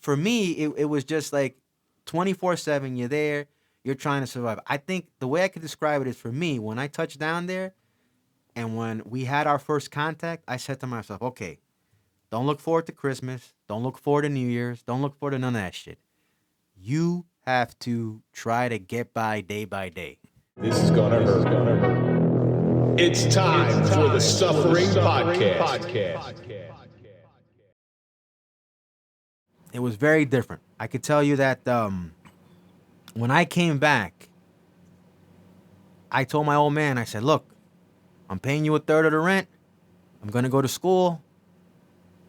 for me, it was just like 24/7. You're there. You're trying to survive. I think the way I could describe it is, for me, when I touched down there and when we had our first contact, I said to myself, okay, don't look forward to Christmas. Don't look forward to New Year's. Don't look forward to none of that shit. You have to try to get by day. This is gonna hurt. It's time for the Suffering Podcast. It was very different. I could tell you that when I came back, I told my old man, I said, look, I'm paying you a third of the rent. I'm going to go to school.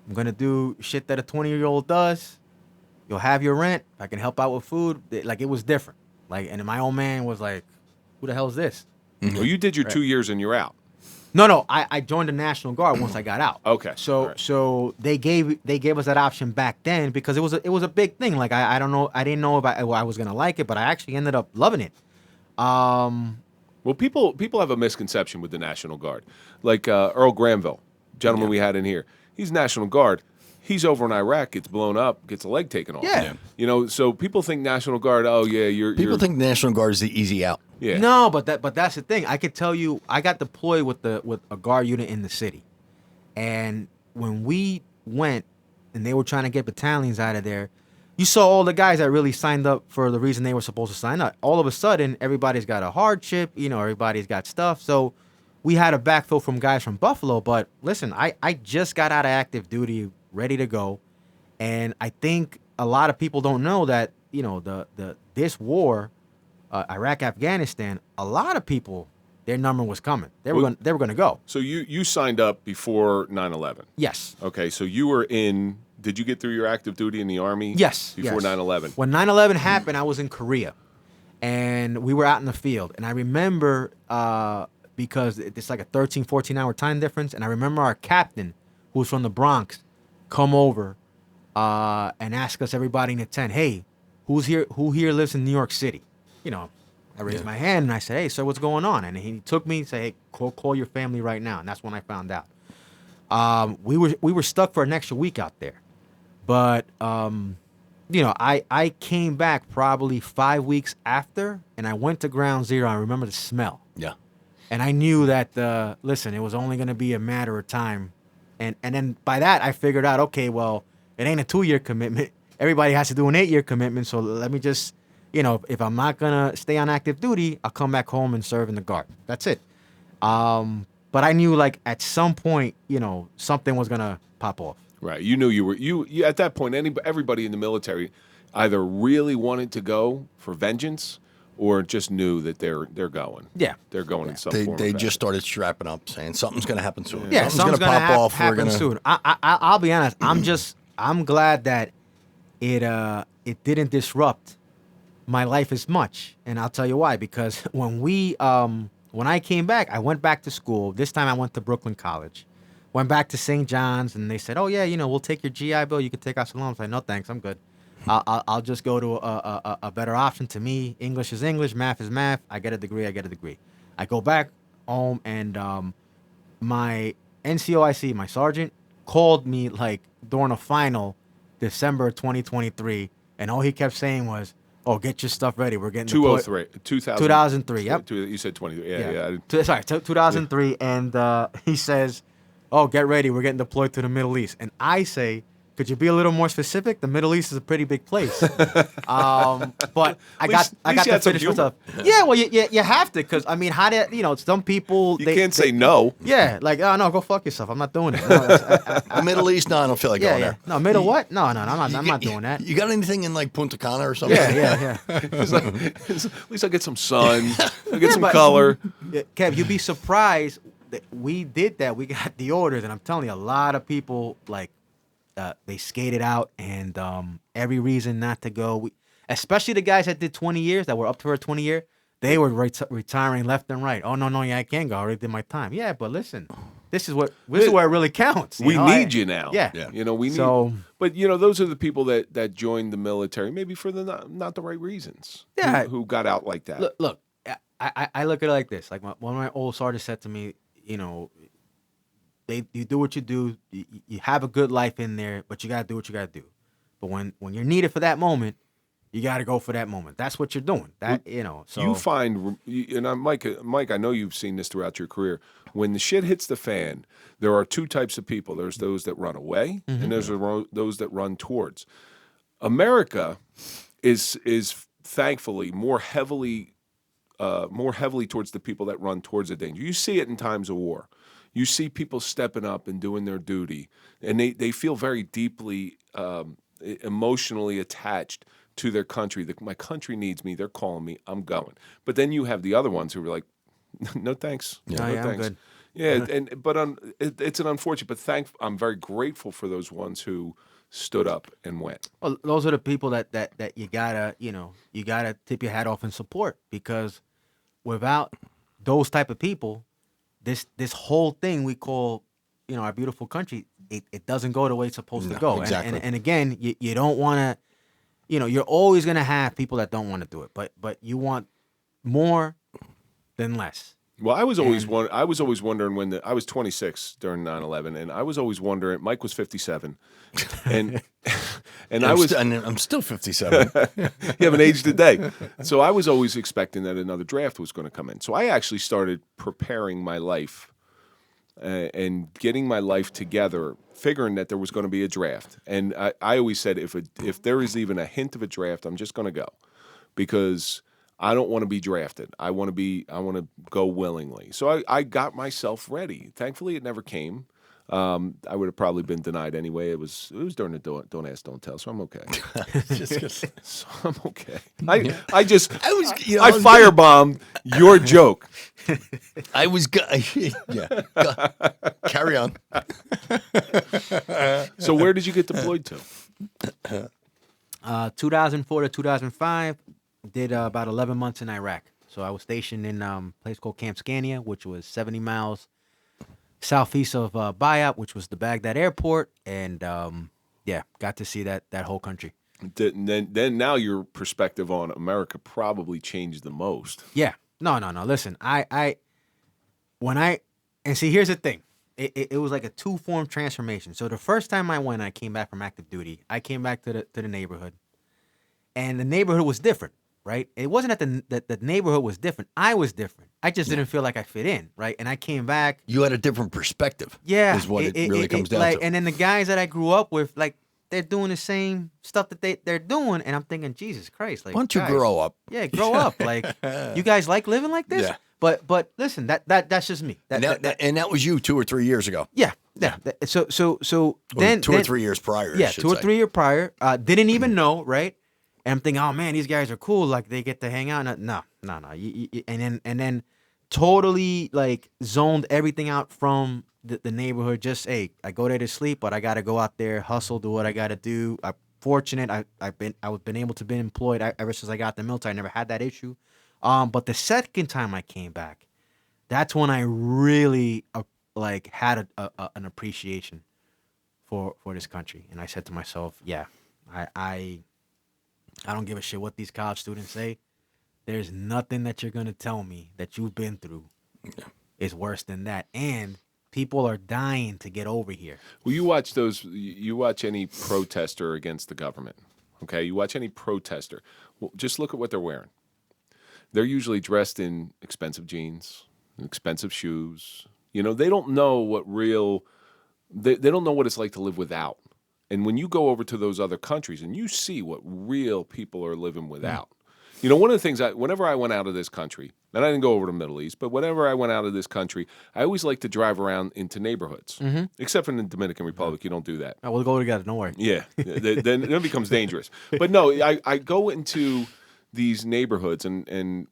I'm going to do shit that a 20-year-old does. You'll have your rent. I can help out with food. Like, it was different. Like, and my old man was like, who the hell is this? Well, you did your 2 years and you're out. No. I joined the National Guard once I got out. Okay. So they gave us that option back then because it was a big thing. Like, I don't know. I didn't know if I was going to like it, but I actually ended up loving it. Well, people have a misconception with the National Guard. Like Earl Granville, gentleman we had in here. He's National Guard. He's over in Iraq, gets blown up, gets a leg taken off. Yeah. You know, so people think National Guard, People think National Guard is the easy out. Yeah. No, but that's the thing. I could tell you, I got deployed with a guard unit in the city, and when we went and they were trying to get battalions out of there, you saw all the guys that really signed up for the reason they were supposed to sign up. All of a sudden, everybody's got a hardship. You know, everybody's got stuff. So we had a backfill from guys from Buffalo. But listen, I just got out of active duty, ready to go, and I think a lot of people don't know that, you know, this war. Iraq, Afghanistan, a lot of people, their number was coming. They were going to go. So you signed up before 9/11. Yes. Okay, so you were in. Did you get through your active duty in the Army? Yes. Before 9/11. When 9/11 happened, I was in Korea, and we were out in the field. And I remember because it's like a 13, 14-hour time difference, and I remember our captain, who was from the Bronx, come over and ask us, everybody in the tent, hey, who here lives in New York City? You know, I raised my hand and I said, hey, sir, what's going on? And he took me and said, hey, call your family right now. And that's when I found out. We were stuck for an extra week out there. But, you know, I came back probably 5 weeks after, and I went to Ground Zero. I remember the smell. Yeah. And I knew that, listen, it was only going to be a matter of time. And then by that, I figured out, okay, well, it ain't a 2-year commitment. Everybody has to do an 8-year commitment. So let me just... You know, if I'm not going to stay on active duty, I'll come back home and serve in the Guard. That's it. But I knew, like, at some point, you know, something was going to pop off. Right. You knew you at that point, everybody in the military either really wanted to go for vengeance or just knew that they're going. Yeah. They're going in some form. They just started strapping up, saying something's going to happen soon. Yeah, something's going to pop off. Happen soon. I'll be honest. I'm glad that it didn't disrupt my life as much, and I'll tell you why. Because when I came back, I went back to school. This time I went to Brooklyn College. Went back to St. John's, and they said, oh, yeah, you know, we'll take your GI Bill. You can take our salon. I said, no, thanks. I'm good. I'll just go to a better option. To me, English is English, math is math. I get a degree. I go back home, and my NCOIC, my sergeant, called me, like, during a final, December 2023, and all he kept saying was, oh, get your stuff ready. We're getting 2003. Yep. You said 23. Yeah. Sorry, 2003. And he says, oh, get ready. We're getting deployed to the Middle East. And I say, could you be a little more specific? The Middle East is a pretty big place. But I got to finish with stuff. Yeah, well, you have to, because, I mean, how do you know, some people... You can't say no. Yeah, like, oh, no, go fuck yourself. I'm not doing it. No, Middle East, no, I don't feel like going there. No, middle what? No, I'm not doing that. You got anything in, like, Punta Cana or something? Yeah. At least I'll get some sun. I'll get some color. Kev, you'd be surprised that we did that. We got the orders, and I'm telling you, a lot of people, like, they skated out, and every reason not to go. Especially the guys that did 20 years, that were up to a 20-year, they were retiring left and right. Oh, no, yeah, I can't go. I already did my time. Yeah, but listen, this is where it really counts. We need you now. Yeah. You know, we need. But, you know, those are the people that joined the military, maybe for the not the right reasons. Yeah. Who got out like that. Look, I look at it like this. Like, one of my old sergeants said to me, you know, you do what you do. You have a good life in there, but you got to do what you got to do. But when you're needed for that moment, you got to go for that moment. That's what you're doing. So you find, and Mike, I know you've seen this throughout your career. When the shit hits the fan, there are two types of people. There's those that run away, and there's those that run towards. America is thankfully more heavily towards the people that run towards the danger. You see it in times of war. You see people stepping up and doing their duty, and they feel very deeply emotionally attached to their country. My country needs me. They're calling me. I'm going. But then you have the other ones who are like, no thanks. Yeah, no thanks. I'm good. Yeah, but it's an unfortunate. But I'm very grateful for those ones who stood up and went. Well, those are the people that you gotta tip your hat off and support, because without those type of people, this whole thing we call our beautiful country, it doesn't go the way it's supposed to go. Exactly. And again, you don't want to. You're always gonna have people that don't want to do it, but you want more than less. Well, I was always wondering when I was 26 during 9/11, and I was always wondering. Mike was 57, and I'm still 57. You haven't aged a day. So I was always expecting that another draft was going to come in. So I actually started preparing my life and getting my life together, figuring that there was going to be a draft. And I always said, if there is even a hint of a draft, I'm just going to go, because I don't want to be drafted. I want to go willingly. So I got myself ready. Thankfully, it never came. I would have probably been denied anyway. It was during the don't ask, don't tell. So I'm okay. So I'm okay. I firebombed your joke. Carry on. So where did you get deployed to? 2004 to 2005, did about 11 months in Iraq. So I was stationed in a place called Camp Scania, which was 70 miles southeast of Bayat, which was the Baghdad airport, and got to see that whole country. Then now your perspective on America probably changed the most. Yeah. No. Listen, here's the thing. It was like a two-form transformation. So the first time I went, I came back from active duty. I came back to the neighborhood, and the neighborhood was different, right? It wasn't that the neighborhood was different. I was different. I just didn't feel like I fit in, right? And I came back. You had a different perspective. Yeah, is what it really comes down to. And then the guys that I grew up with, like, they're doing the same stuff that they're doing, and I'm thinking, Jesus Christ, like, why don't you grow up? Yeah, grow up. Like, you guys like living like this? Yeah. But listen, that's just me. And that was you 2 or 3 years ago. Yeah. So then 2 or 3 years prior. Yeah, 2 or 3 years prior. Didn't even know, right? And I'm thinking, oh man, these guys are cool. Like, they get to hang out. No. And then totally like zoned everything out from the neighborhood. Just, hey, I go there to sleep, but I got to go out there, hustle, do what I got to do. I'm fortunate. I've been able to be employed ever since I got the military. I never had that issue. But the second time I came back, that's when I really had an appreciation for this country. And I said to myself, yeah, I don't give a shit what these college students say. There's nothing that you're gonna tell me that you've been through is worse than that. And people are dying to get over here. Well, you watch any protester against the government, okay? You watch any protester. Well, just look at what they're wearing. They're usually dressed in expensive jeans, expensive shoes. They don't know they don't know what it's like to live without. And when you go over to those other countries and you see what real people are living without. One of the things whenever I went out of this country, and I didn't go over to the Middle East, but whenever I went out of this country, I always like to drive around into neighborhoods. Mm-hmm. Except for in the Dominican Republic, you don't do that. We'll go together, don't worry. Yeah, then it becomes dangerous. But no, I go into these neighborhoods and even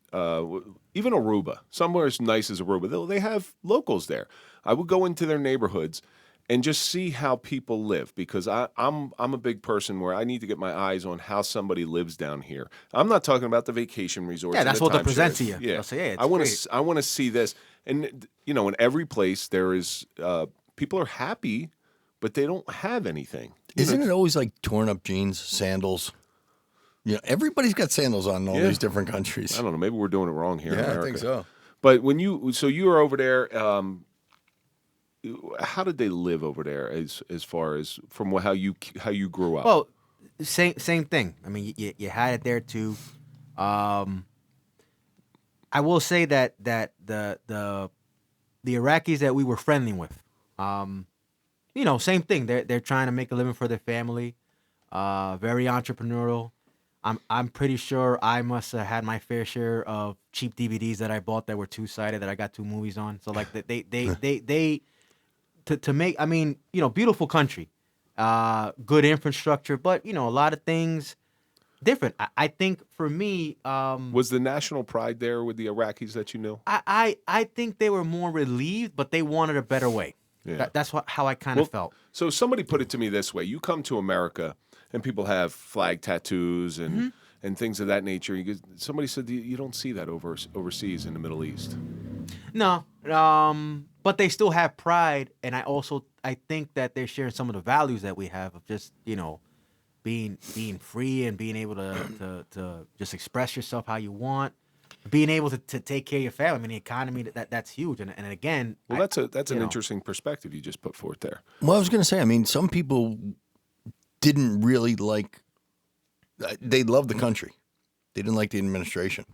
Aruba, somewhere as nice as Aruba, they have locals there. I would go into their neighborhoods and just see how people live, because I'm a big person where I need to get my eyes on how somebody lives down here. I'm not talking about the vacation resorts. Yeah, that's what they'll present to you. Yeah, they'll say, hey, I want to see this, and in every place there is people are happy, but they don't have anything. Isn't it always like torn up jeans, sandals? Everybody's got sandals on in all these different countries. I don't know. Maybe we're doing it wrong here in America. I think so. But when you were over there, how did they live over there as far as from how you grew up? Well, Same thing. I mean, you had it there too. I will say that the Iraqis that we were friendly with, same thing. They're trying to make a living for their family. Very entrepreneurial. I'm pretty sure I must have had my fair share of cheap DVDs that I bought that were two-sided that I got 2 movies on. So like they to make, I mean, beautiful country, good infrastructure, but a lot of things different. I think for me, was the national pride there with the Iraqis that you knew? I think they were more relieved, but they wanted a better way. Yeah. That's how I kind of felt. So somebody put it to me this way: you come to America, and people have flag tattoos and things of that nature. Somebody said you don't see that overseas in the Middle East. No, but they still have pride, and I think that they're sharing some of the values that we have of just being free and being able to just express yourself how you want. Being able to take care of your family. I mean, the economy, that's huge. And again... Well, that's an interesting perspective you just put forth there. Well, I was going to say, I mean, some people didn't really like... They loved the country. They didn't like the administration.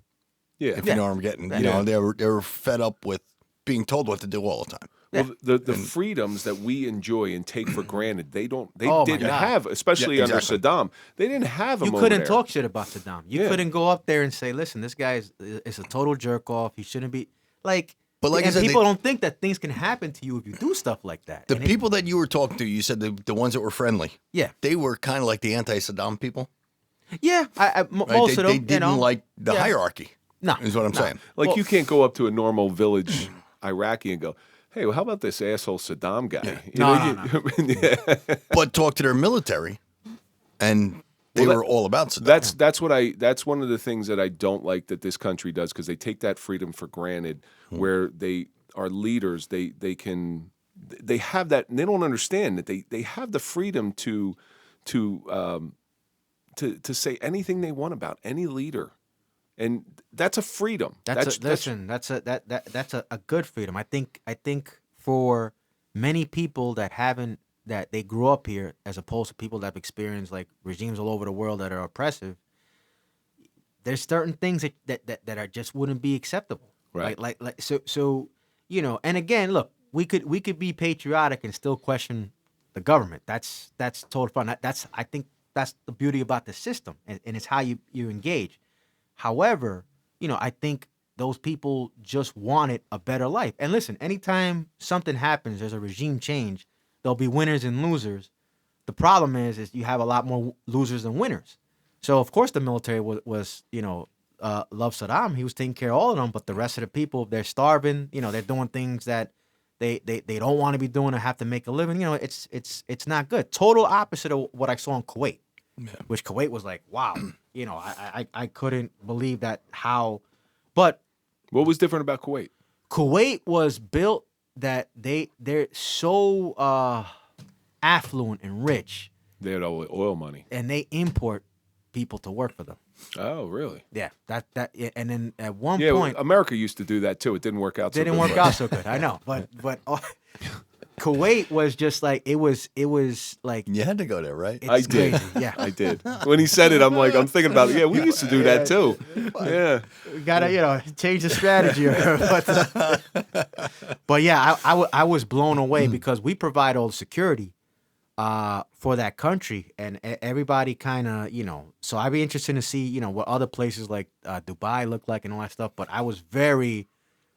Yeah. If you know what I'm getting. They were fed up with being told what to do all the time. Well, the freedoms that we enjoy and take for granted, they didn't have, especially under Saddam. They didn't have them. You couldn't talk shit about Saddam. You couldn't go up there and say, "Listen, this guy is a total jerk off. He shouldn't be like." But like I said, people don't think that things can happen to you if you do stuff like that. The people that you were talking to, you said the ones that were friendly. Yeah, they were kind of like the anti-Saddam people. Yeah, most of them. They didn't like the hierarchy. No, is what I'm saying. Like you can't go up to a normal village Iraqi and go, "Hey, well, how about this asshole Saddam guy?" No. But talk to their military, and they were all about Saddam. That's one of the things that I don't like that this country does, because they take that freedom for granted. Where they are leaders, they have that, and they don't understand that they have the freedom to say anything they want about any leader. And that's a freedom. That's a good freedom. I think for many people that they grew up here, as opposed to people that have experienced like regimes all over the world that are oppressive, there's certain things that are just wouldn't be acceptable. Right. Like so and again, look, we could be patriotic and still question the government. That's total fun. I think that's the beauty about the system, and it's how you engage. However, I think those people just wanted a better life. And listen, anytime something happens, there's a regime change, there'll be winners and losers. The problem is you have a lot more losers than winners. So, of course, the military was loved Saddam. He was taking care of all of them, but the rest of the people, they're starving. They're doing things that they don't want to be doing or have to make a living. It's not good. Total opposite of what I saw in Kuwait. Yeah. Which Kuwait was like, wow, I couldn't believe that but what was different about Kuwait? Kuwait was built that they're so affluent and rich. They had all the oil money. And they import people to work for them. Oh, really? Yeah. And then at one point, America used to do that too. It didn't work out so good. Didn't work out so good. I know. But Kuwait was just like it was like you had to go there, right? I did. Crazy. Yeah, I did. When he said it, I'm thinking about it. Yeah, we used to do that too. Yeah, we gotta change the strategy. But yeah, I was blown away because we provide all the security for that country, and everybody kind of So I'd be interested to see what other places like Dubai look like and all that stuff. But I was very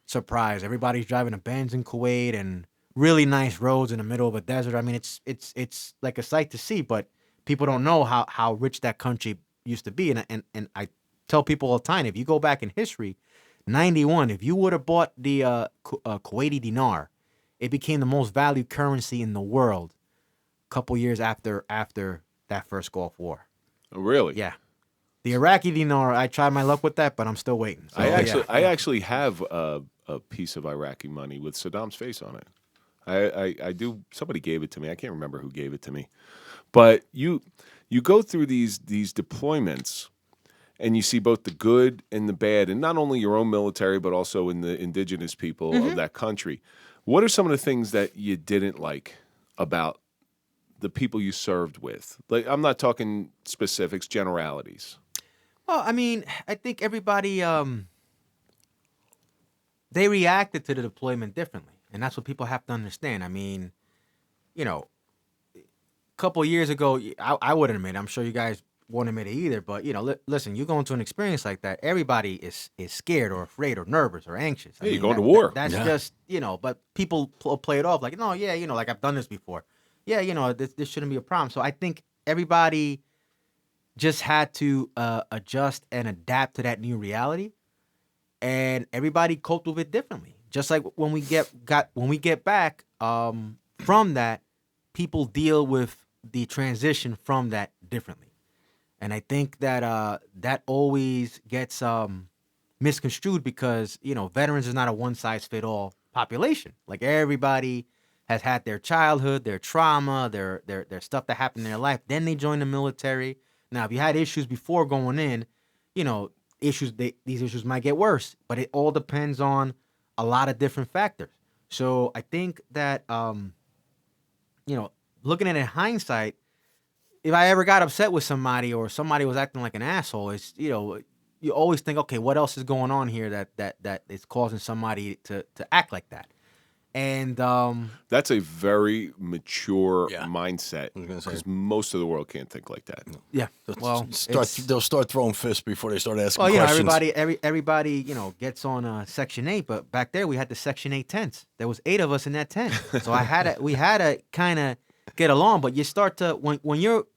surprised. Everybody's driving a Benz in Kuwait and really nice roads in the middle of a desert. I mean, it's like a sight to see, but people don't know how rich that country used to be. And I tell people all the time, if you go back in history, 91, if you would have bought the Kuwaiti dinar, it became the most valued currency in the world a couple years after that first Gulf War. Oh, really? Yeah. The Iraqi dinar, I tried my luck with that, but I'm still waiting. So, I actually have a piece of Iraqi money with Saddam's face on it. I do. Somebody gave it to me. I can't remember who gave it to me. But you go through these deployments, and you see both the good and the bad, and not only your own military, but also in the indigenous people of that country. What are some of the things that you didn't like about the people you served with? Like, I'm not talking specifics, generalities. Well, I mean, I think everybody they reacted to the deployment differently, and that's what people have to understand. I mean, you know, a couple years ago, I wouldn't admit it. I'm sure you guys won't admit it either. But listen, you go into an experience like that, everybody is scared or afraid or nervous or anxious. Yeah, you're going to war. That's just but people play it off like, no, yeah, like I've done this before. Yeah, this shouldn't be a problem. So I think everybody just had to adjust and adapt to that new reality, and everybody coped with it differently. Just like when we get back from that, people deal with the transition from that differently. And I think that that always gets misconstrued because, veterans is not a one-size-fit-all population. Like, everybody has had their childhood, their trauma, their stuff that happened in their life. Then they join the military. Now, if you had issues before going in, these issues might get worse. But it all depends on a lot of different factors. So I think that, looking at it in hindsight, if I ever got upset with somebody or somebody was acting like an asshole, it's you always think, okay, what else is going on here that is causing somebody to act like that? And that's a very mature mindset because most of the world can't think like that. Yeah, well, they'll start throwing fists before they start asking questions. Everybody gets on Section 8, but back there we had the Section 8 tents. There was 8 of us in that tent, so we had to kind of get along. But you start to when you're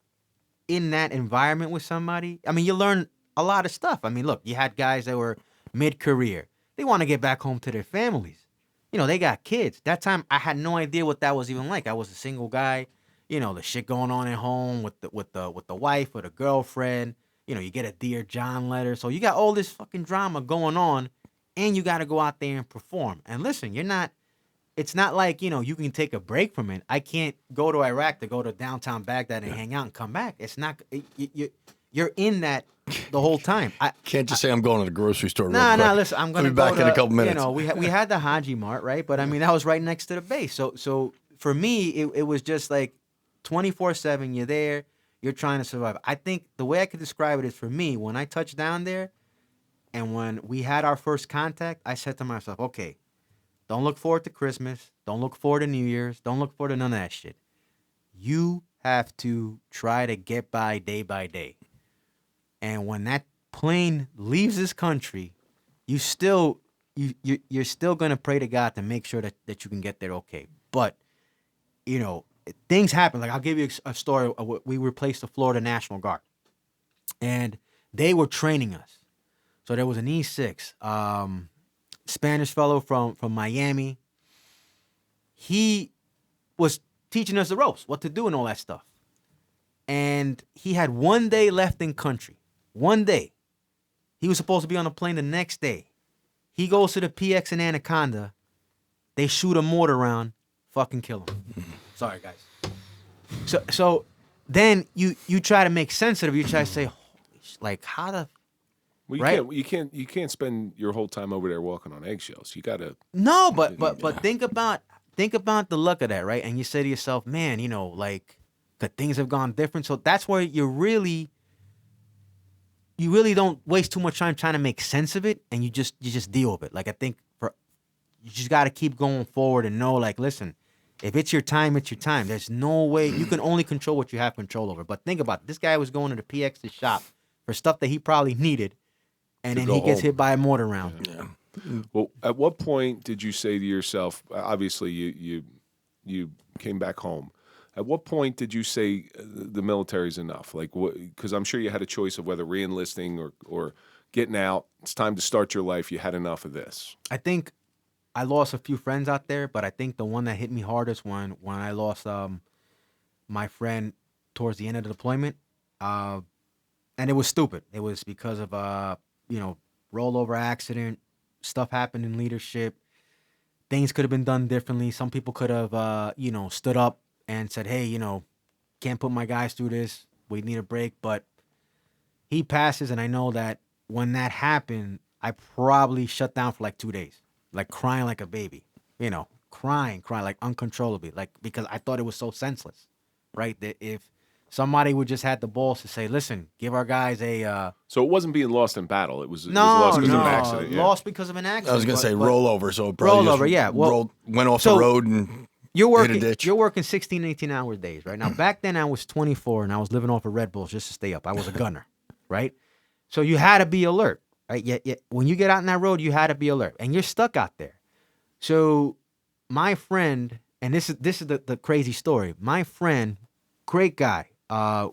in that environment with somebody, I mean, you learn a lot of stuff. I mean, look, you had guys that were mid-career. They want to get back home to their families. They got kids. That time, I had no idea what that was even like. I was a single guy. The shit going on at home with the wife or the girlfriend. You get a Dear John letter. So you got all this fucking drama going on, and you got to go out there and perform. And listen, it's not like, you can take a break from it. I can't go to Iraq to go to downtown Baghdad and hang out and come back. It's not, you're in that the whole time. I can't just say I'm going to the grocery store. No, listen, I'm going to be back in a couple minutes. We had the Haji Mart, right? But I mean, that was right next to the base. So for me, it was just like 24/7. You're there. You're trying to survive. I think the way I could describe it is, for me, when I touched down there and when we had our first contact, I said to myself, okay, don't look forward to Christmas. Don't look forward to New Year's. Don't look forward to none of that shit. You have to try to get by day. And when that plane leaves this country, you're still going to pray to God to make sure that you can get there okay. But, things happen. Like, I'll give you a story. We replaced the Florida National Guard, and they were training us. So there was an E6, Spanish fellow from Miami. He was teaching us the ropes, what to do and all that stuff. And he had 1 day left in country. 1 day. He was supposed to be on a plane the next day. He goes to the PX in Anaconda. They shoot a mortar round, fucking kill him. Sorry, guys. So then you try to make sense of it. You try to say, like, how the... Well, you can't spend your whole time over there walking on eggshells. You gotta... No, but think about the luck of that, right? And you say to yourself, man, that things have gone different. So that's where you really don't waste too much time trying to make sense of it, and you just deal with it. Like, I think you just got to keep going forward and know, like, listen, if it's your time, it's your time. There's no way you can only control what you have control over. But think about it. This guy was going to the PX's shop for stuff that he probably needed, and then he gets hit by a mortar round. Yeah. Well, at what point did you say to yourself? Obviously, you came back home. At what point did you say the military's enough? Like, because I'm sure you had a choice of whether re-enlisting or getting out. It's time to start your life. You had enough of this. I think I lost a few friends out there, but I think the one that hit me hardest when I lost my friend towards the end of the deployment, and it was stupid. It was because of rollover accident. Stuff happened in leadership. Things could have been done differently. Some people could have stood up and said, hey, can't put my guys through this. We need a break. But he passes, and I know that when that happened, I probably shut down for like 2 days, like crying like a baby, crying like uncontrollably, like because I thought it was so senseless. right? That if somebody would just had the balls to say, listen, give our guys a So it wasn't being lost in battle. It was no, lost because of an accident. Yeah. lost because of an accident. I was going to say but rollover, so it probably rollover, just yeah. Well, went off so the road and you're working. hit a ditch. You're working 16, 18-hour days, right? Now, back then I was 24 and I was living off of Red Bulls just to stay up. I was a gunner, right? So you had to be alert, right? Yeah. When you get out on that road, you had to be alert, and you're stuck out there. So my friend, and this is the crazy story. My friend, great guy.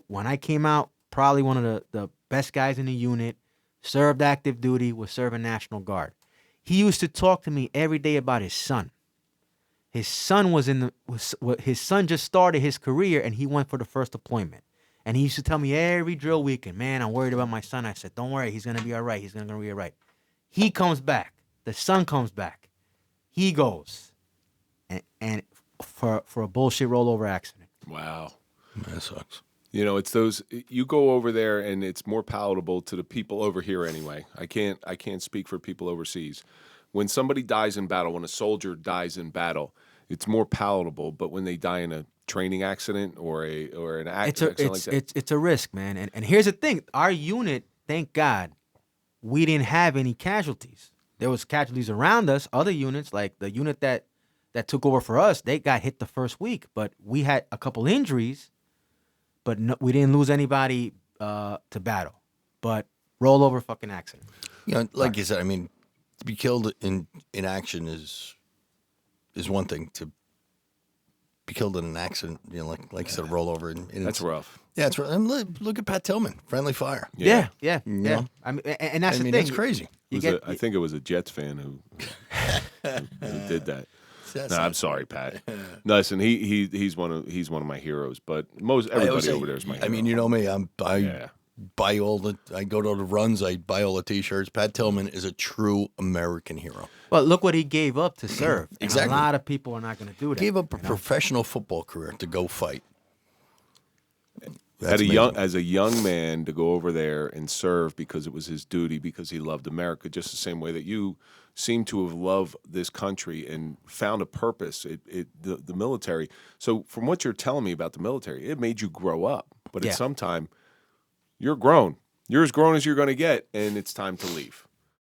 When I came out, probably one of the best guys in the unit. Served active duty, was serving National Guard. He used to talk to me every day about his son. His son his son just started his career and he went for the first deployment. And he used to tell me every drill weekend, man, I'm worried about my son. I said, don't worry, he's gonna be all right. He's gonna be all right. He comes back. The son comes back. He goes, and for a bullshit rollover accident. Wow. That sucks. You know, it's those, you go over there and it's more palatable to the people over here anyway. I can't speak for people overseas. When somebody dies in battle, when a soldier dies in battle, it's more palatable. But when they die in a training accident or an accident like that, it's a risk, man. And here's the thing: our unit, thank God, we didn't have any casualties. There was casualties around us. Other units, like the unit that took over for us, they got hit the first week, but we had a couple injuries. But no, we didn't lose anybody to battle. But rollover fucking accident. You know, like you said, I mean, to be killed in action is one thing. To be killed in an accident, you know, like you said, rollover. And that's rough. Yeah, it's rough. And look at Pat Tillman, friendly fire. Yeah. You know? I mean, and that's the thing. That's crazy. I think it was a Jets fan who did that. No, I'm sorry, Pat. No, listen, he's one of my heroes, but everybody over there is my hero. I mean, you know me, I buy I go to the runs, I buy all the T-shirts. Pat Tillman is a true American hero. Well, look what he gave up to serve. Exactly. And a lot of people are not going to do that. He gave up a professional football career to go fight. As a young man, to go over there and serve because it was his duty, because he loved America, just the same way that you seem to have loved this country and found a purpose. The military. So from what you're telling me about the military, it made you grow up. But at some time, you're grown. You're as grown as you're going to get, and it's time to leave.